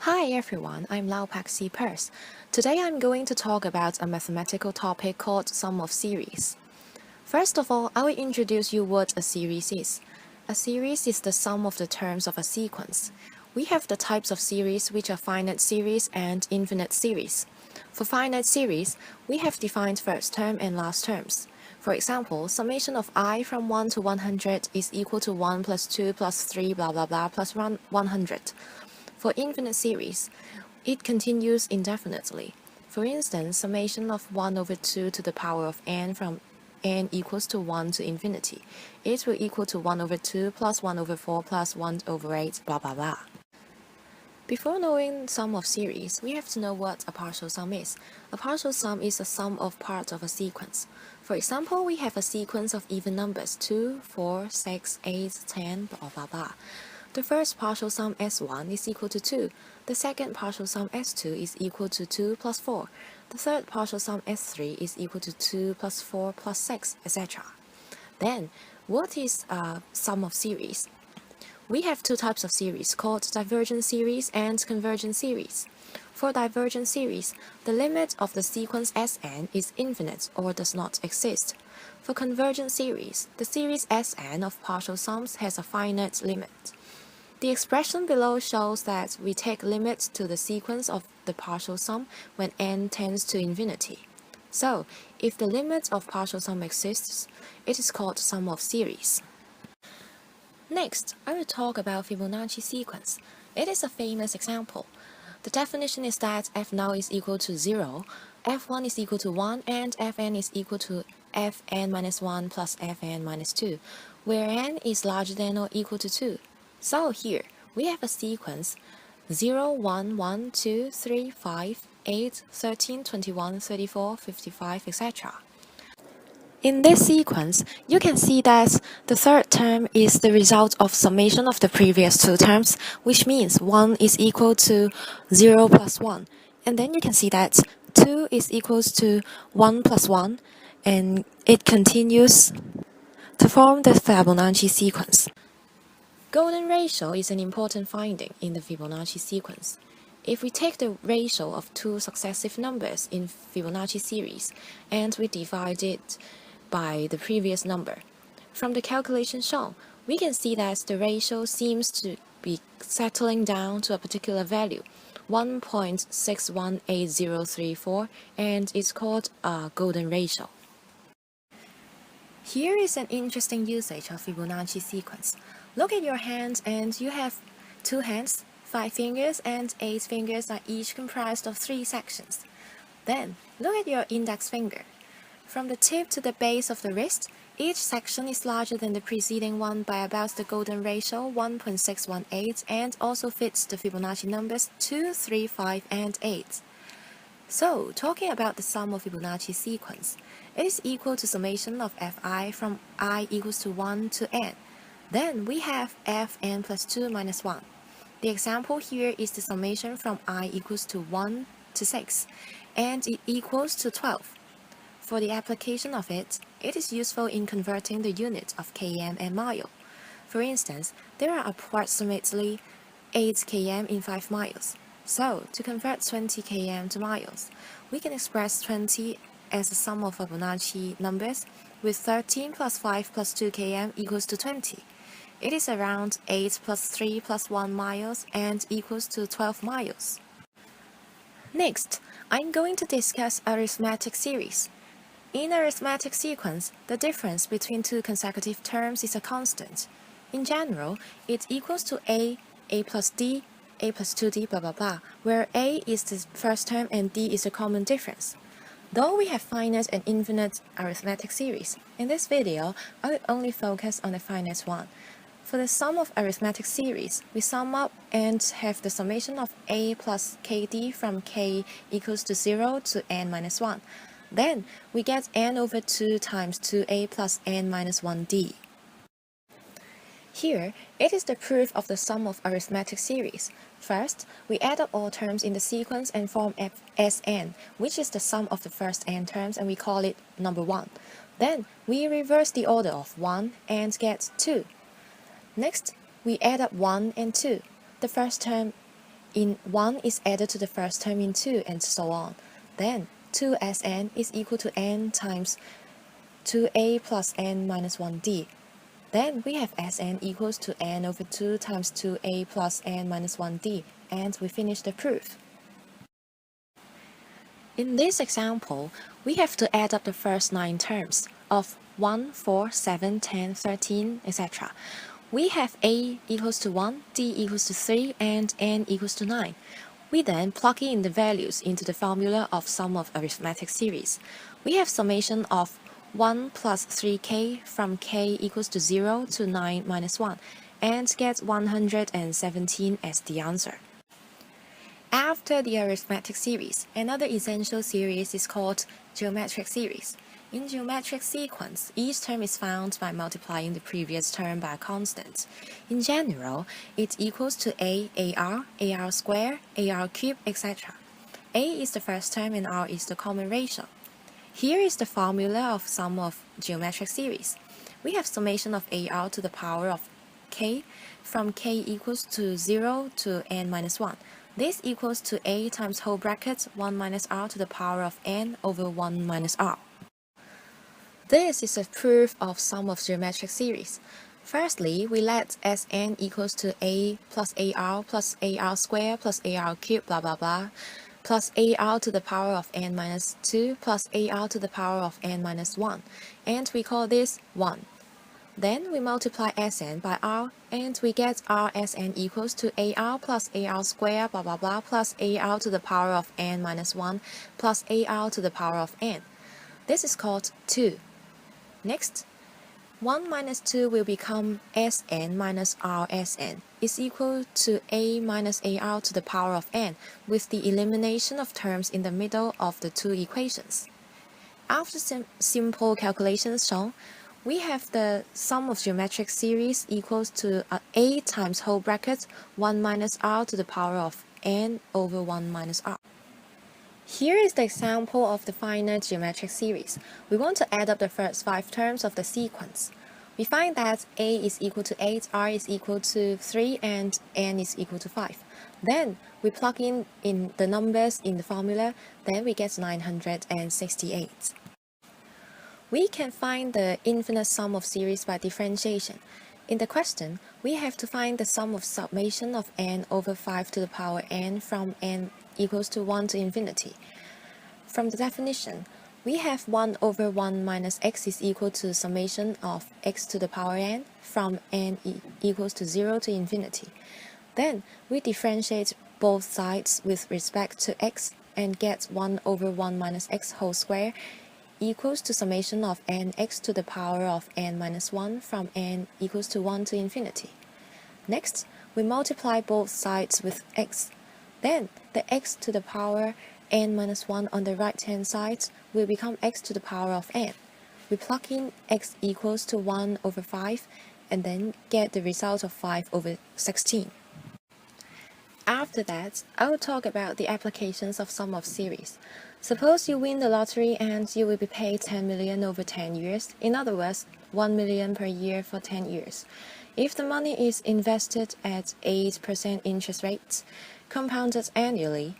Hi everyone, I'm Lau Perse. Today I'm going to talk about a mathematical topic called sum of series. First of all, I will introduce you what a series is. A series is the sum of the terms of a sequence. We have the types of series which are finite series and infinite series. For finite series, we have defined first term and last terms. For example, summation of I from 1 to 100 is equal to 1 plus 2 plus 3 blah blah blah plus 100. For infinite series, it continues indefinitely. For instance, summation of 1 over 2 to the power of n from n equals to 1 to infinity. It will equal to 1 over 2 plus 1 over 4 plus 1 over 8 blah blah blah. Before knowing sum of series, we have to know what a partial sum is. A partial sum is a sum of parts of a sequence. For example, we have a sequence of even numbers 2, 4, 6, 8, 10, blah blah blah. The first partial sum S1 is equal to 2. The second partial sum S2 is equal to 2 plus 4. The third partial sum S3 is equal to 2 plus 4 plus 6, etc. Then, what is a sum of series? We have two types of series called divergent series and convergent series. For divergent series, the limit of the sequence Sn is infinite or does not exist. For convergent series, the series Sn of partial sums has a finite limit. The expression below shows that we take limits to the sequence of the partial sum when n tends to infinity. So, if the limit of partial sum exists, it is called sum of series. Next, I will talk about Fibonacci sequence. It is a famous example. The definition is that f now is equal to 0, f1 is equal to 1, and fn is equal to fn minus 1 plus fn minus 2, where n is larger than or equal to 2. So here, we have a sequence 0, 1, 1, 2, 3, 5, 8, 13, 21, 34, 55, etc. In this sequence, you can see that the third term is the result of summation of the previous two terms, which means 1 is equal to 0 plus 1. And then you can see that 2 is equals to 1 plus 1, and it continues to form the Fibonacci sequence. Golden ratio is an important finding in the Fibonacci sequence. If we take the ratio of two successive numbers in Fibonacci series and we divide it by the previous number, from the calculation shown, we can see that the ratio seems to be settling down to a particular value, 1.618034, and it's called a golden ratio. Here is an interesting usage of Fibonacci sequence. Look at your hands and you have 2 hands, 5 fingers and 8 fingers are each comprised of 3 sections. Then, look at your index finger. From the tip to the base of the wrist, each section is larger than the preceding one by about the golden ratio 1.618 and also fits the Fibonacci numbers 2, 3, 5, and 8. So, talking about the sum of Fibonacci sequence, it is equal to summation of fi from I equals to 1 to n. Then we have fn plus 2 minus 1. The example here is the summation from I equals to 1 to 6, and it equals to 12. For the application of it, it is useful in converting the unit of km and mile. For instance, there are approximately 8 km in 5 miles. So, to convert 20 km to miles, we can express 20 as a sum of Fibonacci numbers with 13 plus 5 plus 2 km equals to 20. It is around 8 plus 3 plus 1 miles and equals to 12 miles. Next, I'm going to discuss arithmetic series. In arithmetic sequence, the difference between two consecutive terms is a constant. In general, it equals to a plus d, a plus 2d, blah blah blah, where a is the first term and d is the common difference. Though we have finite and infinite arithmetic series, in this video, I will only focus on the finite one. For the sum of arithmetic series, we sum up and have the summation of a plus kd from k equals to 0 to n minus 1. Then, we get n over 2 times 2a plus n minus 1d. Here, it is the proof of the sum of arithmetic series. First, we add up all terms in the sequence and form Sn, which is the sum of the first n terms, and we call it number 1. Then, we reverse the order of 1 and get 2. Next, we add up 1 and 2. The first term in 1 is added to the first term in 2 and so on. Then 2Sn is equal to n times 2a plus n minus 1d. Then we have Sn equals to n over 2 times 2a plus n minus 1d, and we finish the proof. In this example, we have to add up the first 9 terms of 1, 4, 7, 10, 13, etc. We have a equals to 1, d equals to 3, and n equals to 9. We then plug in the values into the formula of sum of arithmetic series. We have summation of 1 plus 3k from k equals to 0 to 9 minus 1, and get 117 as the answer. After the arithmetic series, another essential series is called geometric series. In geometric sequence, each term is found by multiplying the previous term by a constant. In general, it equals to AR squared, AR cubed, etc. A is the first term and R is the common ratio. Here is the formula of sum of geometric series. We have summation of AR to the power of k from k equals to 0 to n minus 1. This equals to a times whole bracket 1 minus r to the power of n over 1 minus r. This is a proof of sum of geometric series. Firstly, we let Sn equals to a plus ar squared plus ar cubed blah blah blah plus ar to the power of n minus 2 plus ar to the power of n minus 1, and we call this 1. Then we multiply Sn by r, and we get Rsn equals to ar plus ar squared blah blah blah plus ar to the power of n minus 1 plus ar to the power of n. This is called 2. Next, 1 minus 2 will become Sn minus Rsn is equal to a minus ar to the power of n with the elimination of terms in the middle of the two equations. After simple calculations shown, we have the sum of geometric series equals to a times whole bracket 1 minus r to the power of n over 1 minus r. Here is the example of the finite geometric series. We want to add up the first 5 terms of the sequence. We find that a is equal to 8, r is equal to 3, and n is equal to 5. Then we plug in the numbers in the formula, then we get 968. We can find the infinite sum of series by differentiation. In the question, we have to find the sum of summation of n over 5 to the power n from n equals to 1 to infinity. From the definition, we have 1 over 1 minus x is equal to summation of x to the power n from n equals to 0 to infinity. Then we differentiate both sides with respect to x and get 1 over 1 minus x whole square equals to summation of nx to the power of n minus 1 from n equals to 1 to infinity. Next, we multiply both sides with x. Then, the x to the power n minus 1 on the right-hand side will become x to the power of n. We plug in x equals to 1 over 5 and then get the result of 5 over 16. After that, I will talk about the applications of sum of series. Suppose you win the lottery and you will be paid 10 million over 10 years, in other words, 1 million per year for 10 years. If the money is invested at 8% interest rates, compounded annually,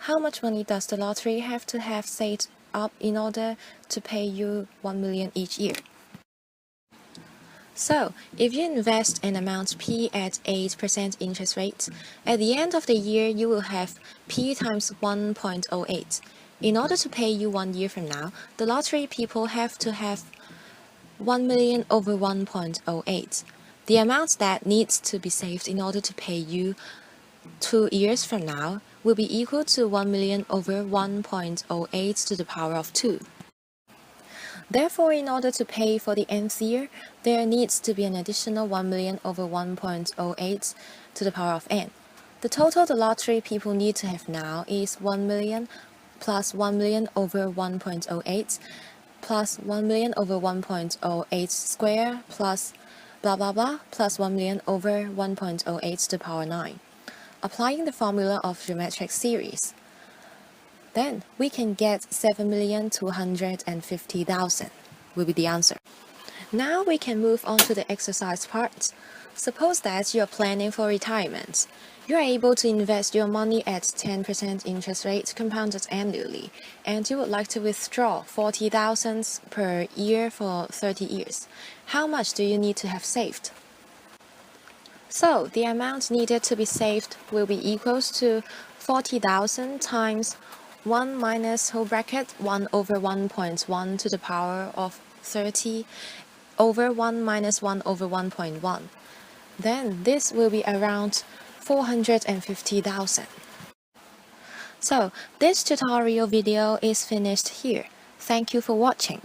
how much money does the lottery have to have saved up in order to pay you 1 million each year? So, if you invest an amount P at 8% interest rate, at the end of the year you will have P times 1.08. In order to pay you 1 year from now, the lottery people have to have 1 million over 1.08. The amount that needs to be saved in order to pay you 2 years from now will be equal to 1 million over 1.08 to the power of 2. Therefore, in order to pay for the nth year, there needs to be an additional 1 million over 1.08 to the power of n. The total the lottery people need to have now is 1 million plus 1 million over 1.08 plus 1 million over 1.08 square plus blah blah blah plus 1 million over 1.08 to the power 9. Applying the formula of geometric series, then we can get 7,250,000 will be the answer. Now we can move on to the exercise part. Suppose that you are planning for retirement. You are able to invest your money at 10% interest rate compounded annually, and you would like to withdraw 40,000 per year for 30 years. How much do you need to have saved? So, the amount needed to be saved will be equals to 40,000 times 1 minus whole bracket 1 over 1.1 to the power of 30 over 1 minus 1 over 1.1. Then this will be around 450,000. So, this tutorial video is finished here. Thank you for watching.